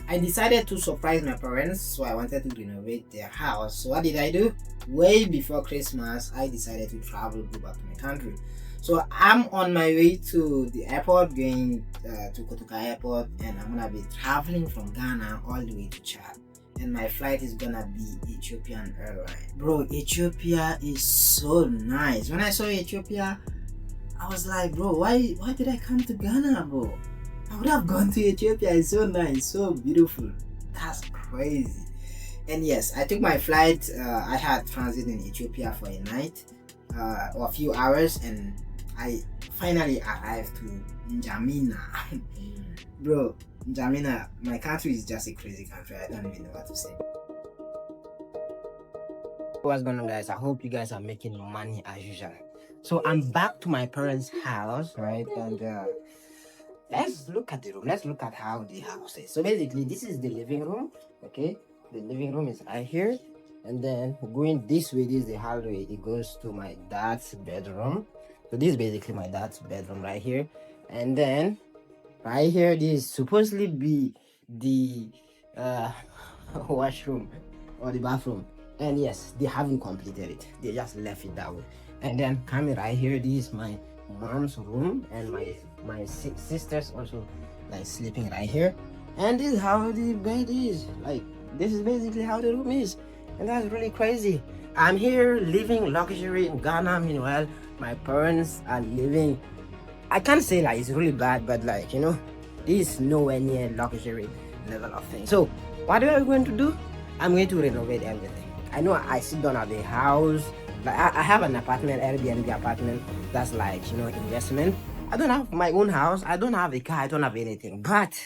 I decided to surprise my parents, so I wanted to renovate their house. So what did I do? Way before Christmas, I decided to go back to my country. So I'm on my way to the airport, going to Kotoka Airport, and I'm gonna be traveling from Ghana all the way to Chad. And my flight is gonna be Ethiopian Airline. Bro, Ethiopia is so nice. When I saw Ethiopia, I was like, bro, why did I come to Ghana, bro? I would have gone to Ethiopia. It's so nice, so beautiful. That's crazy. And yes, I took my flight. I had transit in Ethiopia for a night or a few hours, and I finally arrived to N'Djamena. Bro, N'Djamena, my country is just a crazy country. I don't even know what to say. What's going on, guys? I hope you guys are making money as usual. So I'm back to my parents' house, right? And let's look at the room. Let's look at how the house is. So basically, this is the living room. Okay, the living room is right here, and then going this way, this is the hallway. It goes to my dad's bedroom. So this is basically my dad's bedroom right here, and then right here, this is supposedly be the washroom or the bathroom. And yes, they haven't completed it. They just left it that way. And then coming right here, this is my mom's room, and my sisters also like sleeping right here. And this is how the bed is. Like, this is basically how the room is, and that's really crazy. I'm here living luxury in Ghana. Meanwhile, my parents are living, I can't say like it's really bad, but like, you know, this is nowhere near luxury level of things. So what are we going to do? I'm going to renovate everything. I know I still don't have a house. Like I have an apartment, Airbnb apartment. That's like, you know, investment. I don't have my own house. I don't have a car. I don't have anything. But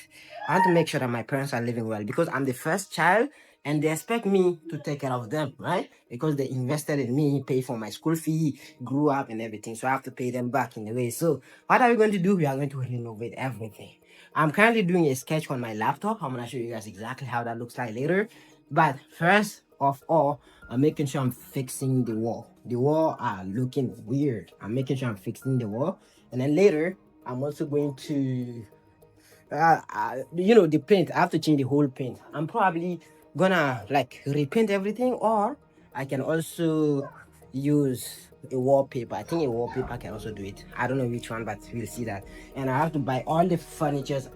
I want to make sure that my parents are living well, because I'm the first child and they expect me to take care of them, right? Because they invested in me, pay for my school fee, grew up and everything. So I have to pay them back in a way. So what are we going to do? We are going to renovate everything. I'm currently doing a sketch on my laptop. I'm going to show you guys exactly how that looks like later. But first of all, I'm making sure I'm fixing the wall. The wall are looking weird. I'm making sure I'm fixing the wall. And then later, I'm also going to, you know, the paint. I have to change the whole paint. I'm probably gonna like repaint everything, or I can also use a wallpaper. I think a wallpaper can also do it. I don't know which one, but we'll see that. And I have to buy all the furnitures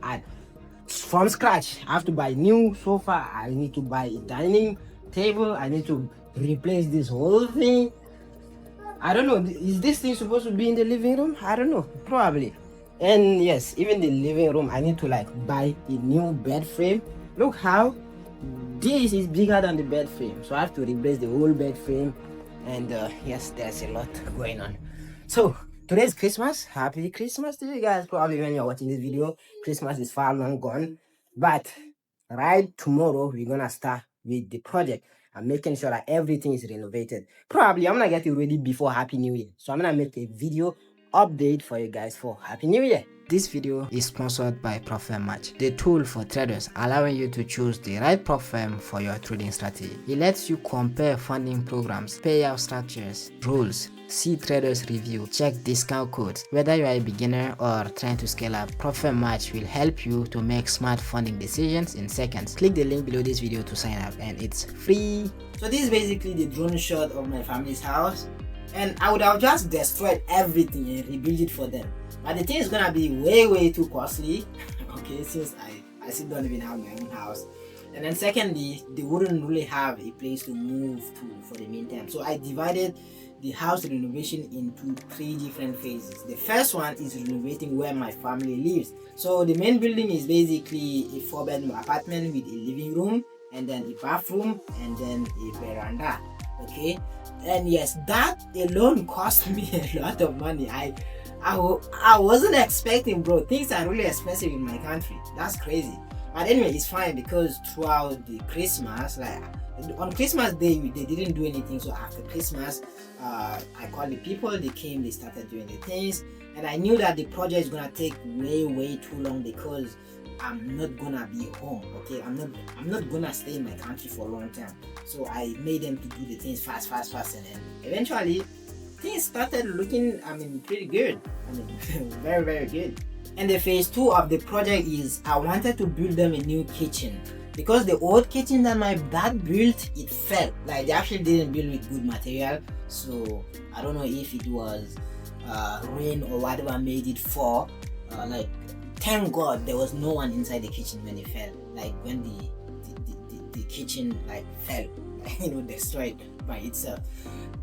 from scratch. I have to buy new sofa. I need to buy a dining table. I need to replace this whole thing. I don't know, is this thing supposed to be in the living room? I don't know, probably. And yes, even the living room, I need to like buy a new bed frame. Look how this is bigger than the bed frame, so I have to replace the whole bed frame. And yes, there's a lot going on. So today's Christmas. Happy Christmas to you guys. Probably when you're watching this video, Christmas is far long gone. But right tomorrow, we're gonna start with the project. I'm making sure that everything is renovated. Probably I'm gonna get it ready before Happy New Year. So I'm gonna make a video update for you guys for Happy New Year. This video is sponsored by Propfirm Match, the tool for traders, allowing you to choose the right prop firm for your trading strategy. It lets you compare funding programs, payout structures, rules, see traders review, check discount codes. Whether you are a beginner or trying to scale up, Propfirm Match will help you to make smart funding decisions in seconds. Click the link below this video to sign up, and it's free. So this is basically the drone shot of my family's house, and I would have just destroyed everything and rebuild it for them. But the thing is gonna be way too costly. Okay, since I still don't even have my own house. And then secondly, they wouldn't really have a place to move to for the meantime. So I divided the house renovation into 3 different phases. The first one is renovating where my family lives. So the main building is basically a 4-bedroom apartment with a living room, and then a bathroom, and then a veranda. Okay, and yes, that alone cost me a lot of money. I wasn't expecting, bro. Things are really expensive in my country. That's crazy. But anyway, it's fine, because throughout the Christmas, like on Christmas Day, they didn't do anything. So after Christmas, I called the people. They came. They started doing the things, and I knew that the project is gonna take way too long, because I'm not gonna be home. Okay, I'm not gonna stay in my country for a long time. So I made them to do the things fast, and then eventually things started looking, pretty good. Very good. And the phase 2 of the project is I wanted to build them a new kitchen, because the old kitchen that my dad built, it fell. Like, they actually didn't build with good material, so I don't know if it was rain or whatever made it fall. Like, thank God there was no one inside the kitchen when it fell. Like, when the kitchen like fell, destroyed by itself.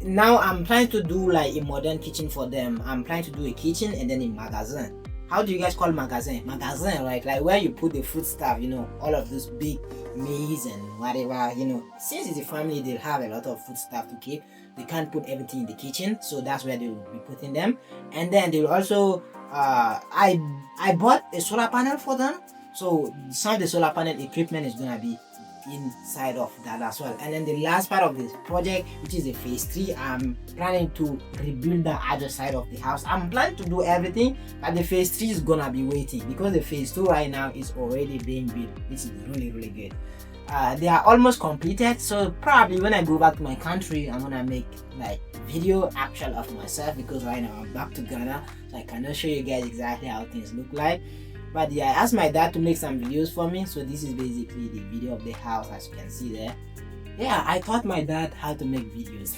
Now I'm trying to do like a modern kitchen for them. I'm trying to do a kitchen and then a magazine. How do you guys call magazine? Magazine, right? Like where you put the food stuff, all of those big maize and whatever, Since it's a family, they'll have a lot of food stuff to keep. They can't put everything in the kitchen, so that's where they'll be putting them. And then they'll also, I bought a solar panel for them. So some of the solar panel equipment is gonna be inside of that as well. And then the last part of this project, which is a phase 3, I'm planning to rebuild the other side of the house. I'm planning to do everything, but the phase 3 is gonna be waiting, because the phase 2 right now is already being built, which is really good. They are almost completed, so probably when I go back to my country, I'm gonna make like video actual of myself, because right now I'm back to Ghana, so I cannot show you guys exactly how things look like. But yeah, I asked my dad to make some videos for me, so this is basically the video of the house, as you can see there. Yeah, I taught my dad how to make videos.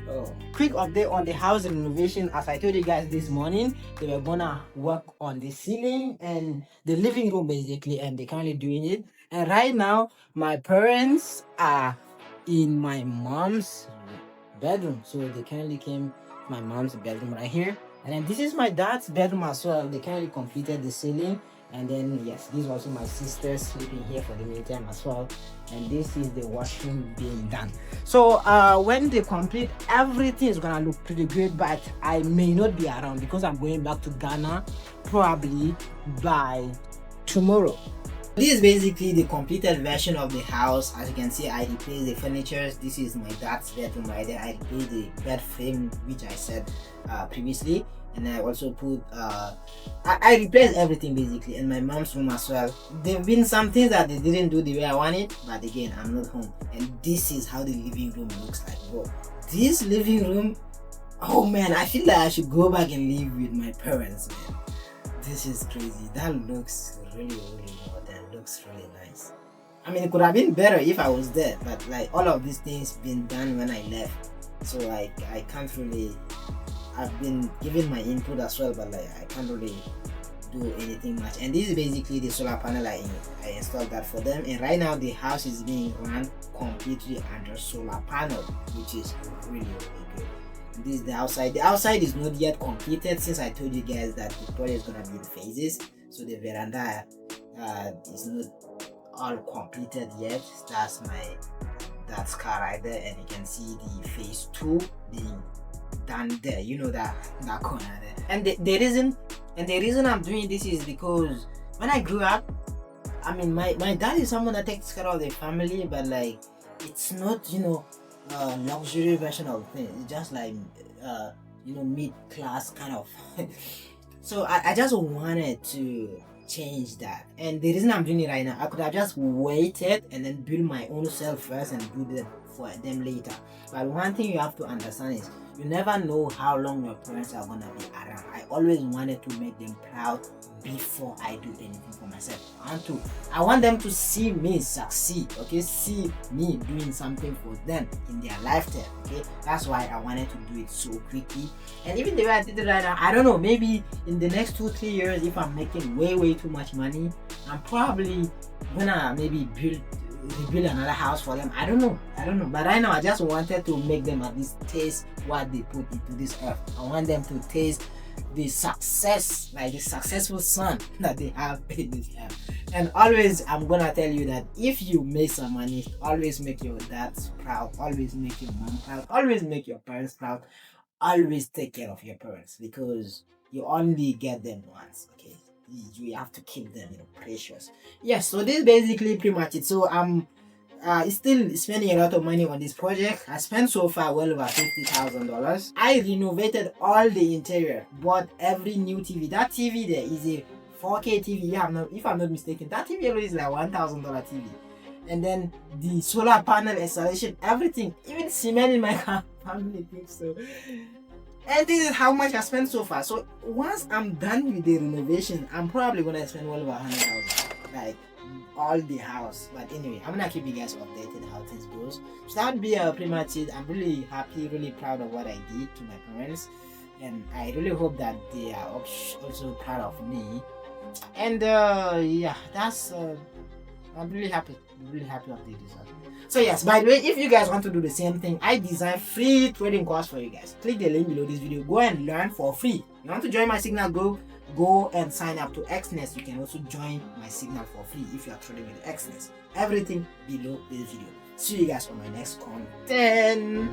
Oh. Quick update on the house renovation. As I told you guys this morning, they were gonna work on the ceiling and the living room basically, and they're currently doing it. And right now, my parents are in my mom's bedroom, so they currently came to my mom's bedroom right here. And then this is my dad's bedroom as well. They currently completed the ceiling. And then yes, this is also my sister sleeping here for the meantime as well. And this is the washroom being done. So when they complete, everything is gonna look pretty good, but I may not be around because I'm going back to Ghana probably by tomorrow. This is basically the completed version of the house. As you can see, I replaced the furniture. This is my dad's bedroom right there. I replaced the bed frame, which I said previously, and I also put I replaced everything basically, and my mom's room as well. There have been some things that they didn't do the way I wanted, but again, I'm not home. And this is how the living room looks like, bro. This living room, oh man, I feel like I should go back and live with my parents, man. This is crazy. That looks really modern. Looks really nice. I mean, it could have been better if I was there, but like all of these things been done when I left, so like I can't really. I've been giving my input as well, but like I can't really do anything much. And this is basically the solar panel I installed that for them. And right now the house is being run completely under solar panel, which is really good. This is the outside. The outside is not yet completed, since I told you guys that the project is gonna be in phases. So the veranda is not all completed yet. That's that car right there, and you can see the phase 2 being done there. That corner there. And the reason I'm doing this is because when I grew up, I mean my dad is someone that takes care of the family, but like it's not luxury version of things. It's just like mid-class kind of. So I just wanted to change that, and the reason I'm doing it right now, I could have just waited and then build my own self first and do that for them later. But one thing you have to understand is you never know how long your parents are gonna be around. I always wanted to make them proud before I do anything for myself. I want them to see me succeed, okay? See me doing something for them in their lifetime, okay? That's why I wanted to do it so quickly. And even the way I did it right now, I don't know, maybe in the next 2-3 years, if I'm making way too much money, I'm probably gonna maybe rebuild another house for them. I don't know, but right now I just wanted to make them at least taste what they put into this earth. I want them to taste the success, like the successful son that they have in this earth. And always, I'm gonna tell you that if you make some money, always make your dad proud, always make your mom proud, always make your parents proud, always take care of your parents, because you only get them once, okay? You have to keep them precious. Yes, so this is basically pretty much it. So I'm still spending a lot of money on this project. I spent so far well over $50,000. I renovated all the interior, bought every new TV. That TV there is a 4K TV. If I'm not mistaken, that TV already is like $1,000 TV. And then the solar panel installation, everything, even cement in my family thinks so. And this is how much I spent so far. So once I'm done with the renovation, I'm probably gonna spend well over 100,000, like all the house. But anyway, I'm gonna keep you guys updated how things goes. So that would be pretty much it. I'm really happy, really proud of what I did to my parents, and I really hope that they are also proud of me. And yeah, that's I'm really happy of the result. So yes, by the way, if you guys want to do the same thing, I design free trading course for you guys. Click the link below this video. Go and learn for free. You want to join my signal group? Go and sign up to Exness. You can also join my signal for free if you are trading with Exness. Everything below this video. See you guys on my next content.